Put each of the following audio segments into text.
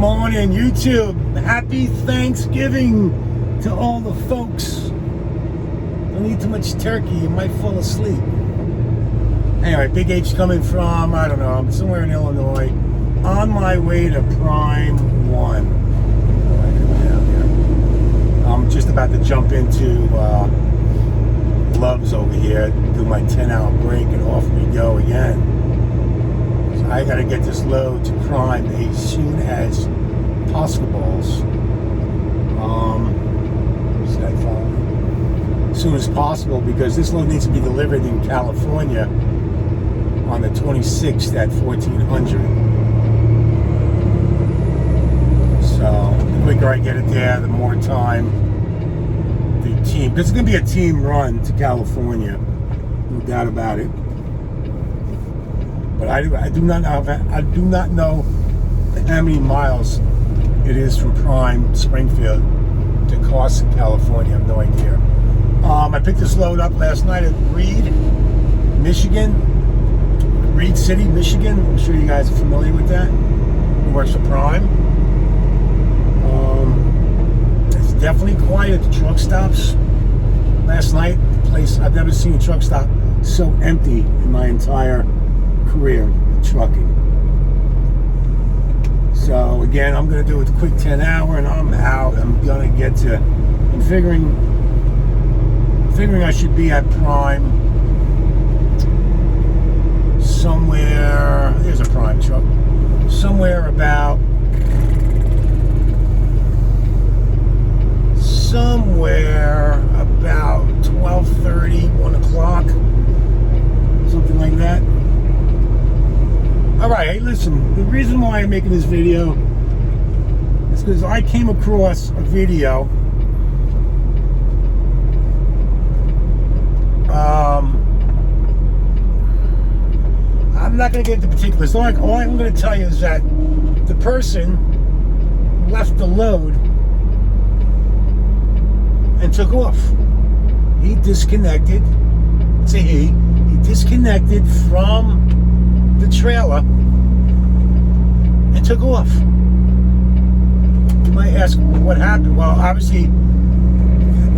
morning, YouTube. Happy Thanksgiving to all the folks. Don't eat too much turkey, you might fall asleep. Anyway, BigH coming from, I don't know, somewhere in Illinois, on my way to Prime 1. I'm just about to jump into Love's over here, do my 10-hour break, and off we go again. So I gotta get this load to Prime as soon as possible. As soon as possible, because this load needs to be delivered in California on the 26th at 1400. So the quicker I get it there, the more time the team, because it's going to be a team run to California, no doubt about it. But I do not know how many miles it is from Prime Springfield to Carson, California. I have no idea. I picked this load up last night at Reed, Michigan. Reed City, Michigan. I'm sure you guys are familiar with that. It works for Prime. It's definitely quiet at the truck stops. Last night, the place, I've never seen a truck stop so empty in my entire career of trucking. So again, I'm going to do a quick 10-hour and I'm out. I'm going to get to, I'm figuring I should be at Prime somewhere, there's a Prime truck, somewhere about 12:30, 1 o'clock, something like that. Alright, hey listen, the reason why I'm making this video is because I came across a video I'm not going to get into particulars. All I'm going to tell you is that the person left the load and took off. He disconnected. It's a he. He disconnected from the trailer and took off. You might ask what happened. Well, obviously,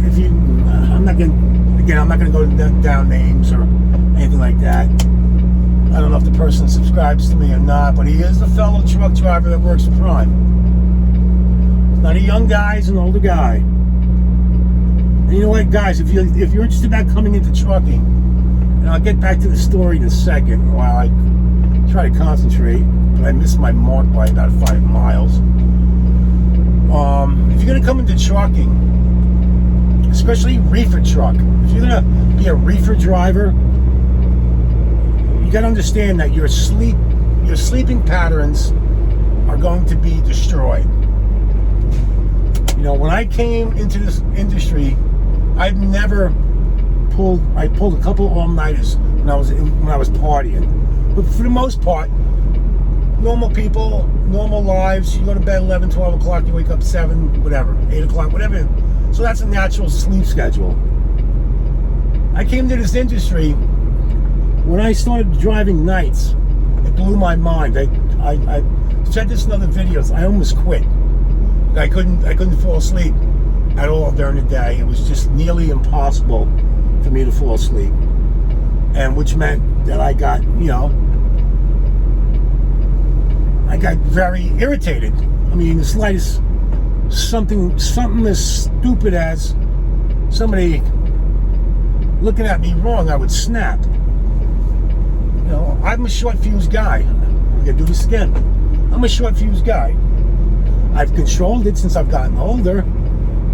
if you, I'm not going to go down names or anything like that. I don't know if the person subscribes to me or not, but he is a fellow truck driver that works for Prime. He's not a young guy, he's an older guy. And you know what, guys, if you're interested about coming into trucking, and I'll get back to the story in a second while I try to concentrate, but I missed my mark by about 5 miles. If you're going to come into trucking, especially reefer truck, if you're going to be a reefer driver, you got to understand that your sleeping patterns are going to be destroyed. You know, when I came into this industry, I pulled a couple all-nighters when I was partying. But for the most part, normal people, normal lives, you go to bed 11, 12 o'clock, you wake up 7, whatever, 8 o'clock, whatever. So that's a natural sleep schedule. I came to this industry when I started driving nights. It blew my mind. I said this in other videos. I almost quit. I couldn't fall asleep at all during the day. It was just nearly impossible for me to fall asleep, and which meant that I got very irritated. I mean, the slightest something as stupid as somebody looking at me wrong, I would snap. You know, I'm a short fuse guy. I'm gonna do this again. I'm a short fuse guy. I've controlled it since I've gotten older,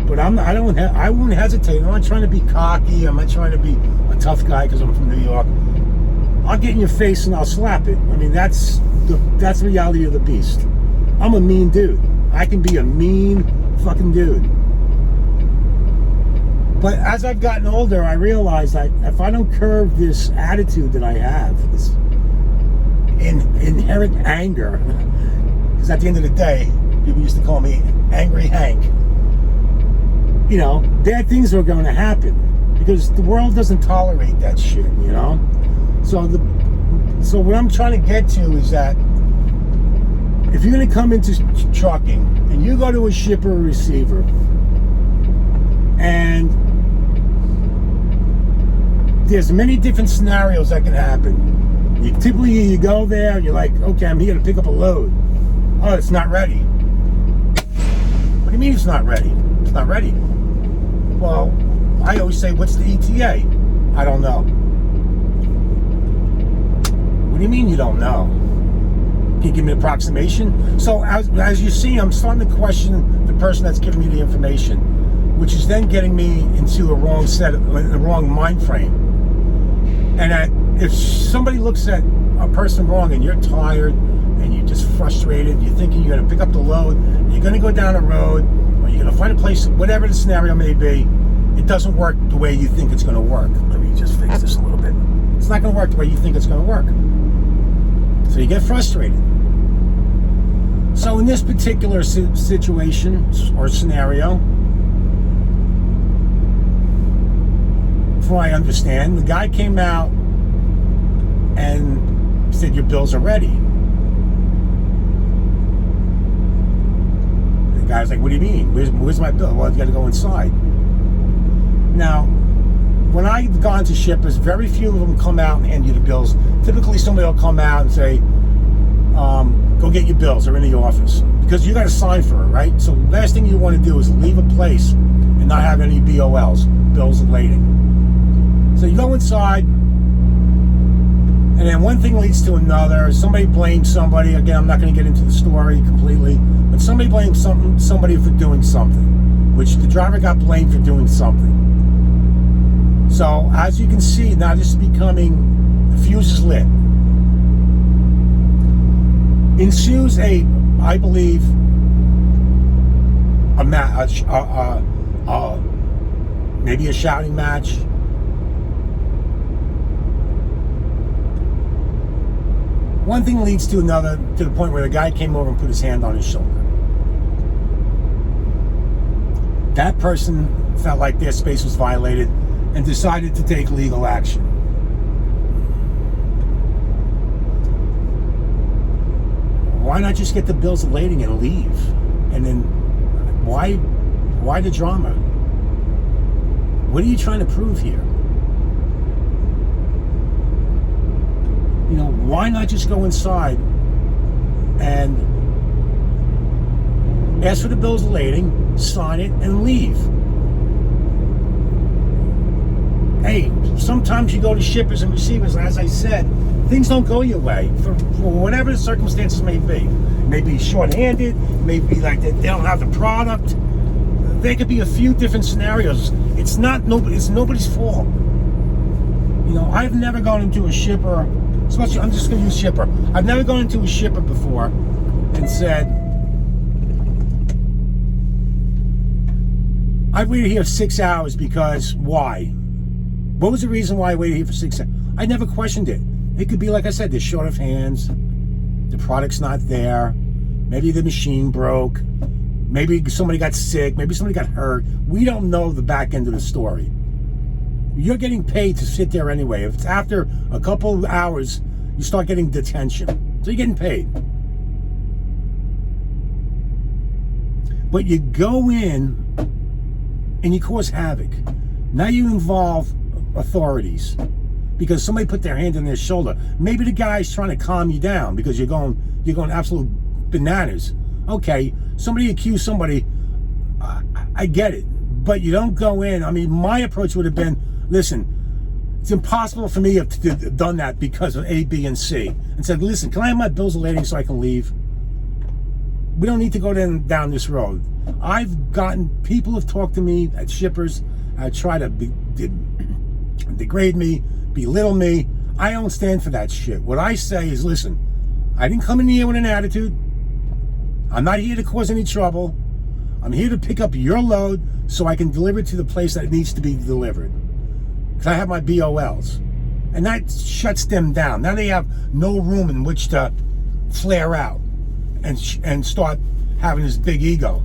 but I wouldn't hesitate. I'm not trying to be cocky. I'm not trying to be a tough guy because I'm from New York. I'll get in your face and I'll slap it. I mean, that's the reality of the beast. I'm a mean dude. I can be a mean fucking dude. But as I've gotten older, I realize that if I don't curb this attitude that I have, this inherent anger, because at the end of the day, people used to call me Angry Hank. You know, bad things are going to happen because the world doesn't tolerate that shit, you know? So what I'm trying to get to is that if you're going to come into trucking and you go to a shipper or receiver, and there's many different scenarios that can happen. Typically, you go there and you're like, okay, I'm here to pick up a load. Oh, it's not ready. What do you mean it's not ready? It's not ready. Well, I always say, what's the ETA? I don't know. What do you mean you don't know? Can you give me an approximation? So as you see, I'm starting to question the person that's giving me the information, which is then getting me into a wrong mind frame. And if somebody looks at a person wrong and you're tired and you're just frustrated, you're thinking you're going to pick up the load, you're going to go down a road, or you're going to find a place, whatever the scenario may be, it doesn't work the way you think it's going to work. Let me just fix this a little bit. It's not going to work the way you think it's going to work. So you get frustrated. So in this particular situation or scenario, from what I understand, the guy came out and said, your bills are ready. The guy's like, what do you mean? Where's my bill? Well, you got to go inside. Now, when I've gone to shippers, very few of them come out and hand you the bills. Typically, somebody will come out and say, go get your bills. They're in the office. Because you got to sign for it, right? So the last thing you want to do is leave a place and not have any BOLs, bills of lading. So you go inside, and then one thing leads to another. Somebody blames somebody. Again, I'm not going to get into the story completely, but somebody blames somebody for doing something, which the driver got blamed for doing something. So as you can see, now this is becoming, the fuse is lit. Ensues I believe, maybe a shouting match. One thing leads to another, to the point where the guy came over and put his hand on his shoulder. That person felt like their space was violated and decided to take legal action. Why not just get the bills of lading and leave? And then why the drama? What are you trying to prove here? You know, why not just go inside and ask for the bills of lading, sign it, and leave? Hey, sometimes you go to shippers and receivers, as I said, things don't go your way for whatever the circumstances may be. Maybe short-handed, maybe like they don't have the product. There could be a few different scenarios. It's nobody's fault. You know, I've never gone into a shipper, especially, I'm just going to use shipper. I've never gone into a shipper before and said, I waited here 6 hours because why? What was the reason why I waited here for 6 hours? I never questioned it. It could be, like I said, they're short of hands, the product's not there, maybe the machine broke, maybe somebody got sick, maybe somebody got hurt. We don't know the back end of the story. You're getting paid to sit there anyway. If it's after a couple of hours, you start getting detention. So you're getting paid. But you go in and you cause havoc. Now you involve authorities because somebody put their hand on their shoulder. Maybe the guy's trying to calm you down because you're going absolute bananas. Okay, somebody accused somebody. I get it, but you don't go in. I mean, my approach would have been, listen, it's impossible for me to have done that because of A, B, and C. And said, listen, can I have my bills of lading so I can leave? We don't need to go down this road. People have talked to me at shippers, try to degrade me, belittle me. I don't stand for that shit. What I say is, listen, I didn't come in here with an attitude. I'm not here to cause any trouble. I'm here to pick up your load so I can deliver it to the place that it needs to be delivered. Because I have my BOLs. And that shuts them down. Now they have no room in which to flare out and start having this big ego.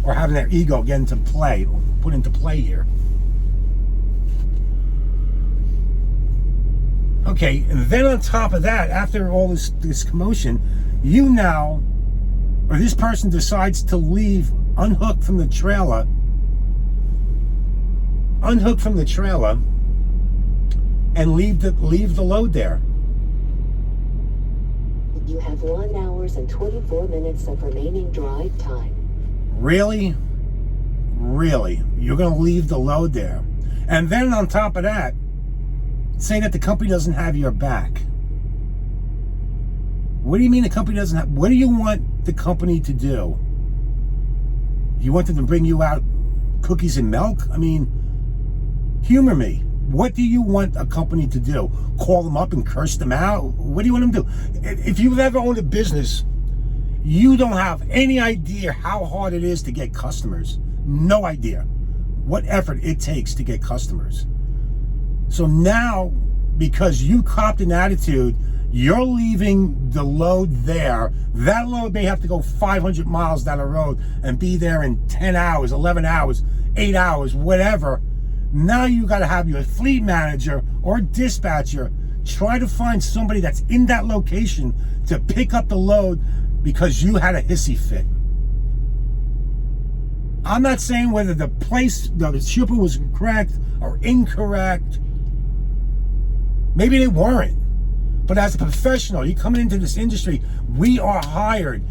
Or having their ego get into play, or put into play here. Okay, and then on top of that, after all this commotion, you now, or this person decides to leave, unhook from the trailer, and leave the load there. You have 1 hour and 24 minutes of remaining drive time. Really? You're going to leave the load there? And then on top of that, say that the company doesn't have your back. What do you mean the company doesn't have? What do you want the company to do? You want them to bring you out cookies and milk? I mean, humor me. What do you want a company to do? Call them up and curse them out? What do you want them to do? If you've ever owned a business, you don't have any idea how hard it is to get customers. No idea what effort it takes to get customers. So now, because you copped an attitude, you're leaving the load there. That load may have to go 500 miles down the road and be there in 10 hours, 11 hours, 8 hours, whatever. Now you got to have your fleet manager or dispatcher try to find somebody that's in that location to pick up the load because you had a hissy fit. I'm not saying whether the shipper was correct or incorrect. Maybe they weren't. But as a professional, you coming into this industry, we are hired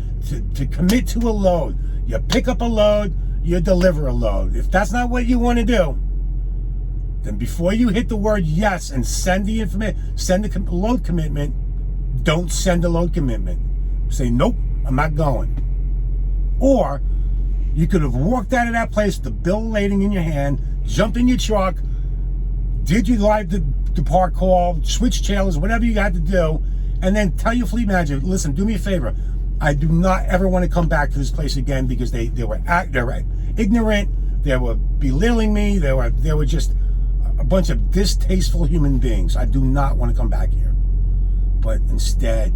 to commit to a load. You pick up a load, you deliver a load. If that's not what you want to do, then before you hit the word yes and send the information, send the load commitment, don't send a load commitment. Say, nope, I'm not going. Or you could have walked out of that place with the bill of lading in your hand, jumped in your truck, did your live depart call, switch trailers, whatever you had to do, and then tell your fleet manager, listen, do me a favor. I do not ever want to come back to this place again because they were ignorant, they were belittling me, they were just a bunch of distasteful human beings. I do not want to come back here. But instead,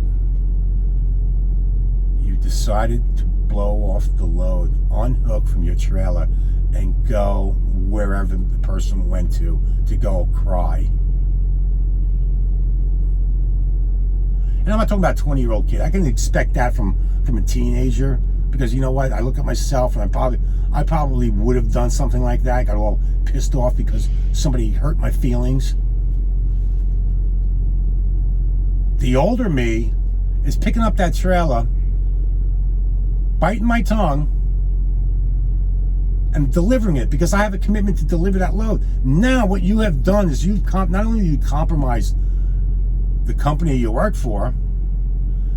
you decided to blow off the load, unhook from your trailer, and go wherever the person went to go cry. And I'm not talking about a 20-year-old kid. I can expect that from a teenager, because you know what? I look at myself and I probably would have done something like that. I got all pissed off because somebody hurt my feelings. The older me is picking up that trailer, biting my tongue, and delivering it because I have a commitment to deliver that load. Now what you have done is not only you compromise the company you work for,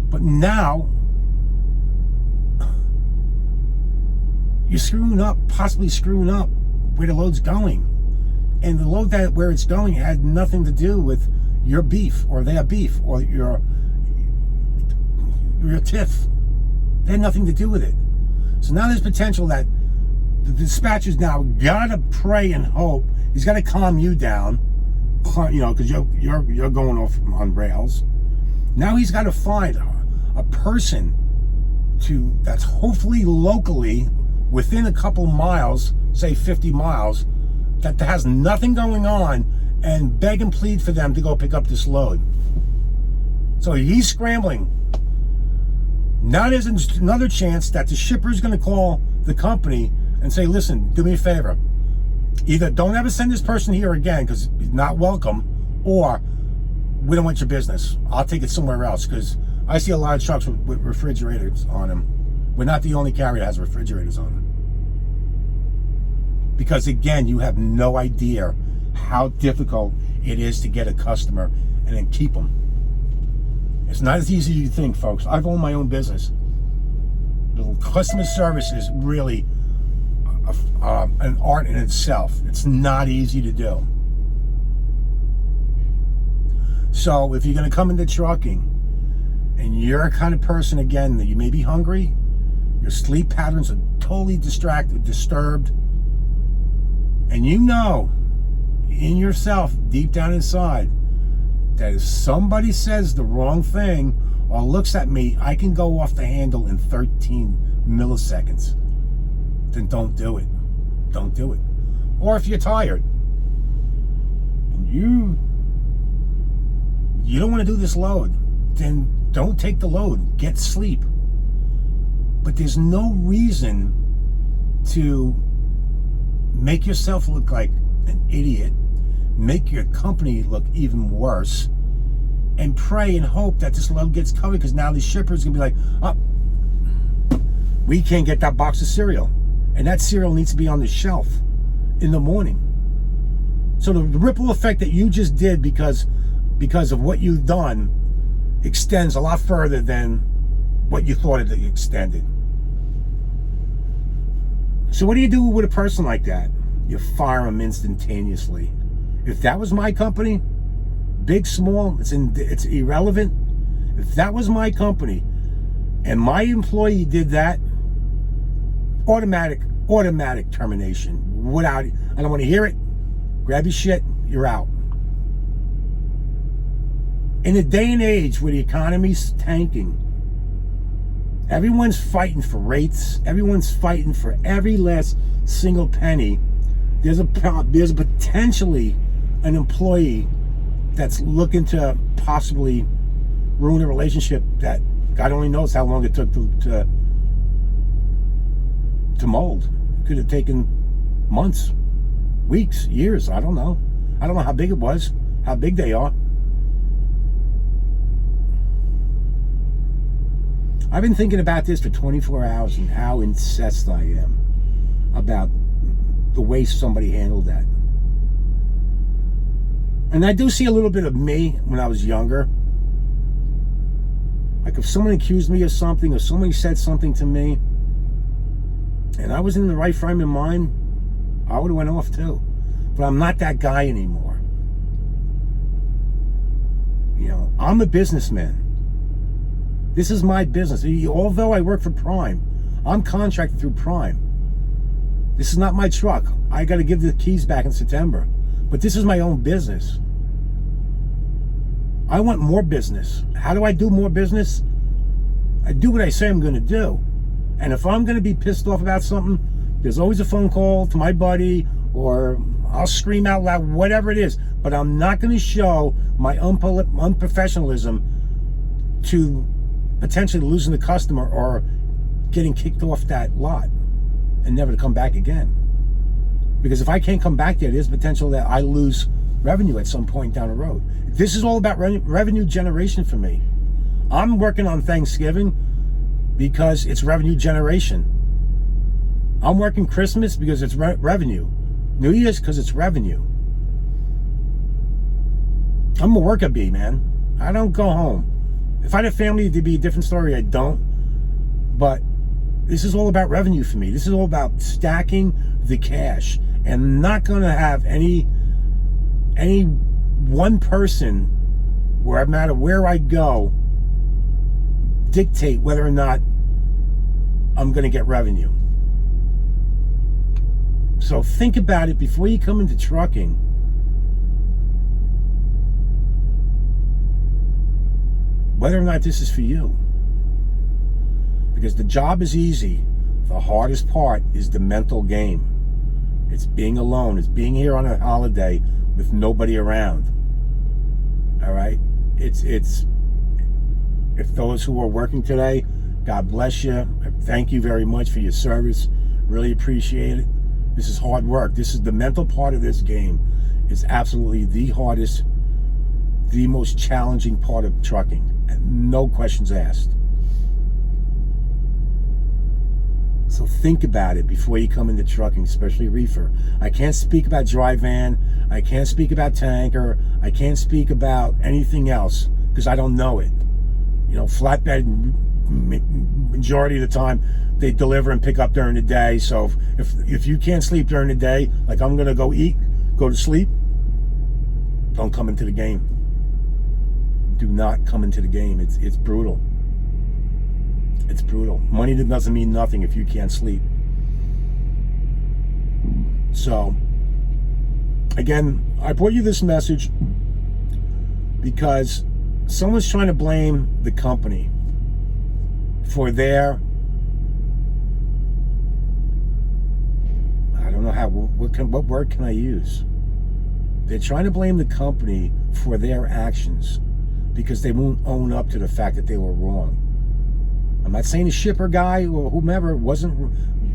but now you're possibly screwing up where the load's going. And the load where it's going had nothing to do with your beef or their beef or your tiff. They had nothing to do with it. So now there's potential that the dispatcher's now gotta pray and hope. He's gotta calm you down, you know, because you're going off on rails. Now he's got to find a person that's hopefully locally within a couple miles, say 50 miles, that has nothing going on, and beg and plead for them to go pick up this load. So he's scrambling. Now there's another chance that the shipper is going to call the company and say, listen, do me a favor. Either don't ever send this person here again because he's not welcome, or we don't want your business. I'll take it somewhere else, because I see a lot of trucks with refrigerators on them. We're not the only carrier that has refrigerators on them. Because again, you have no idea how difficult it is to get a customer and then keep them. It's not as easy as you think, folks. I've owned my own business. The customer service is really an art in itself. It's not easy to do. So if you're going to come into trucking and you're a kind of person, again, that you may be hungry, your sleep patterns are totally disturbed, and you know in yourself, deep down inside, that if somebody says the wrong thing or looks at me, I can go off the handle in 13 milliseconds, then don't do it. Don't do it. Or if you're tired and you you don't want to do this load, then don't take the load. Get sleep. But there's no reason to make yourself look like an idiot, make your company look even worse, and pray and hope that this load gets covered, because now the shipper is going to be like, oh, we can't get that box of cereal. And that cereal needs to be on the shelf in the morning. So the ripple effect that you just did because of what you've done extends a lot further than what you thought it extended. So what do you do with a person like that? You fire them instantaneously. If that was my company, big, small, it's irrelevant. If that was my company and my employee did that, automatic termination. Without it. I don't want to hear it. Grab your shit, you're out. In a day and age where the economy's tanking, everyone's fighting for rates, everyone's fighting for every last single penny. There's potentially an employee that's looking to possibly ruin a relationship that God only knows how long it took to mold. It could have taken months, weeks, years. I don't know. I don't know how big it was, how big they are. I've been thinking about this for 24 hours and how incensed I am about the way somebody handled that. And I do see a little bit of me when I was younger. Like if someone accused me of something or somebody said something to me and I was in the right frame of mind, I would have went off too. But I'm not that guy anymore. You know, I'm a businessman. This is my business. Although I work for Prime, I'm contracted through Prime. This is not my truck. I got to give the keys back in September. But this is my own business. I want more business. How do I do more business? I do what I say I'm going to do. And if I'm going to be pissed off about something, there's always a phone call to my buddy, or I'll scream out loud, whatever it is. But I'm not going to show my unprofessionalism to potentially losing the customer or getting kicked off that lot and never to come back again. Because if I can't come back there, there's potential that I lose revenue at some point down the road. This is all about revenue generation for me. I'm working on Thanksgiving because it's revenue generation. I'm working Christmas because it's revenue. New Year's because it's revenue. I'm a worker bee, man. I don't go home. If I had a family, it'd be a different story. I don't. But this is all about revenue for me. This is all about stacking the cash. And I'm not going to have any one person, where no matter where I go, dictate whether or not I'm going to get revenue. So think about it before you come into trucking. Whether or not this is for you. Because the job is easy. The hardest part is the mental game. It's being alone. It's being here on a holiday with nobody around. All right? It's if those who are working today, God bless you. Thank you very much for your service. Really appreciate it. This is hard work. This is the mental part of this game. It's absolutely the hardest, the most challenging part of trucking. And no questions asked. So think about it before you come into trucking, especially reefer. I can't speak about dry van. I can't speak about tanker. I can't speak about anything else because I don't know it. You know, flatbed, majority of the time, they deliver and pick up during the day. So if you can't sleep during the day, like I'm going to go eat, go to sleep, don't come into the game. Do not come into the game. It's brutal. It's brutal. Money doesn't mean nothing if you can't sleep. So, again, I brought you this message because someone's trying to blame the company for their, I don't know what word can I use? They're trying to blame the company for their actions. because they won't own up to the fact that they were wrong. I'm not saying the shipper guy or whomever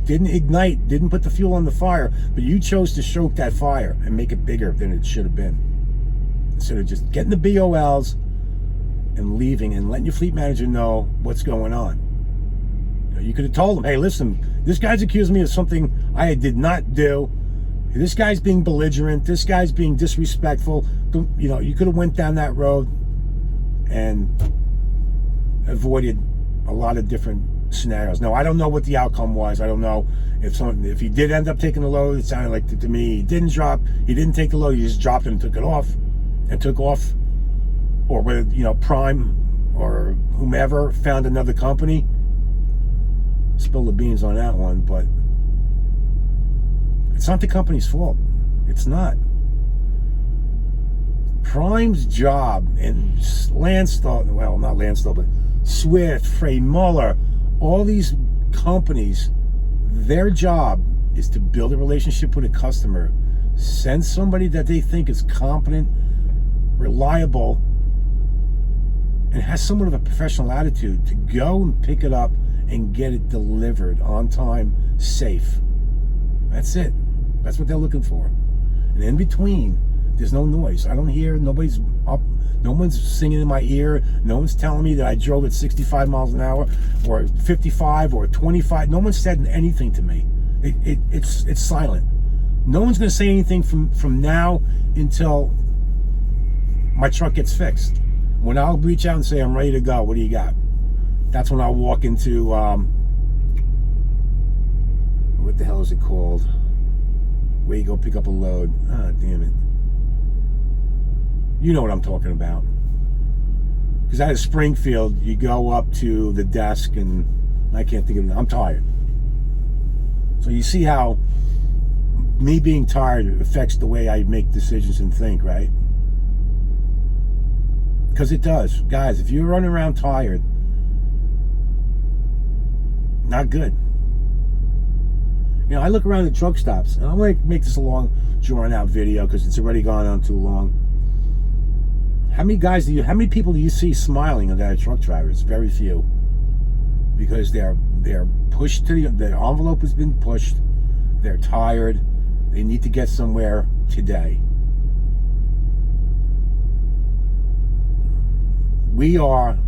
didn't ignite, didn't put the fuel on the fire, but you chose to choke that fire and make it bigger than it should have been. Instead of just getting the BOLs and leaving and letting your fleet manager know what's going on. You could have told him, hey, listen, this guy's accusing me of something I did not do. This guy's being belligerent. This guy's being disrespectful. You could have went down that road and avoided a lot of different scenarios. Now, I don't know what the outcome was. I don't know if he did end up taking the load. It sounded like to me he didn't take the load. He just dropped it and took off. Or whether, Prime or whomever found another company. Spill the beans on that one, but it's not the company's fault. It's not. Prime's job and Landstuhl, well, not Landstuhl, but Swift, Frey Muller, all these companies, their job is to build a relationship with a customer, send somebody that they think is competent, reliable, and has somewhat of a professional attitude to go and pick it up and get it delivered on time, safe. That's it. That's what they're looking for. And in between, there's no noise. I don't hear, nobody's up, no one's singing in my ear, no one's telling me that I drove at 65 miles an hour or 55 or 25. No one said anything to me. It's silent. No one's going to say anything from now until my truck gets fixed. When I'll reach out and say, I'm ready to go, what do you got? That's when I'll walk into, what the hell is it called? Where you go pick up a load. Ah, damn it. You know what I'm talking about. Because out of Springfield, you go up to the desk and I can't think of it. I'm tired. So you see how me being tired affects the way I make decisions and think, right? Because it does. Guys, if you're running around tired, not good. I look around the truck stops, and I'm going to make this a long, drawn-out video because it's already gone on too long. How many people do you see smiling at that truck drivers? Very few. Because they're pushed to the envelope has been pushed. They're tired. They need to get somewhere today. We are,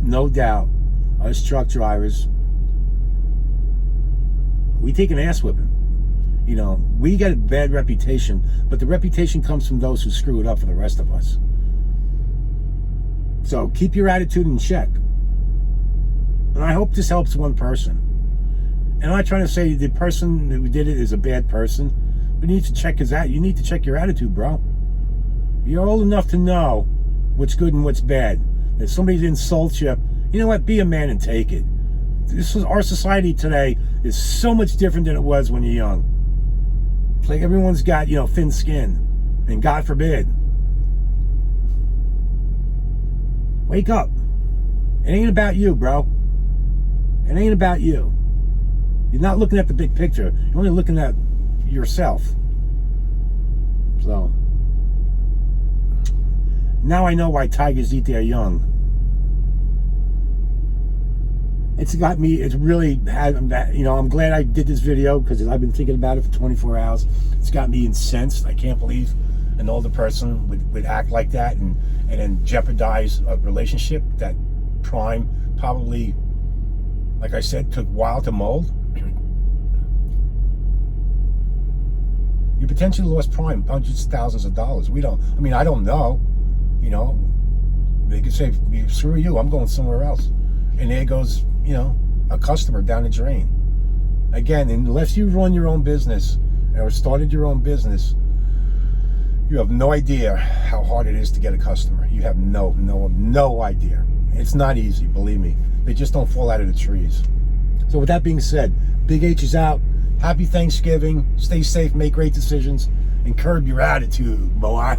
no doubt, us truck drivers, we take an ass whipping. We get a bad reputation, but the reputation comes from those who screw it up for the rest of us. So keep your attitude in check. And I hope this helps one person. And I'm not trying to say the person who did it is a bad person, but you need to check your attitude, bro. You're old enough to know what's good and what's bad. If somebody insults you, you know what? Be a man and take it. Our society today is so much different than it was when you're young. It's like everyone's got, thin skin. And God forbid. Wake up. It ain't about you, bro. It ain't about you. You're not looking at the big picture. You're only looking at yourself. So, now I know why tigers eat their young. It's got me, it's really had, I'm glad I did this video because I've been thinking about it for 24 hours. It's got me incensed. I can't believe an older person would act like that and then jeopardize a relationship that Prime probably, like I said, took a while to mold. You potentially lost Prime hundreds of thousands of dollars. I don't know. They could say, screw you, I'm going somewhere else. And there goes, a customer down the drain. Again, unless you run your own business or started your own business, you have no idea how hard it is to get a customer. You have no idea. It's not easy, believe me. They just don't fall out of the trees. So with that being said, BigH is out. Happy Thanksgiving. Stay safe, make great decisions, and curb your attitude, boy.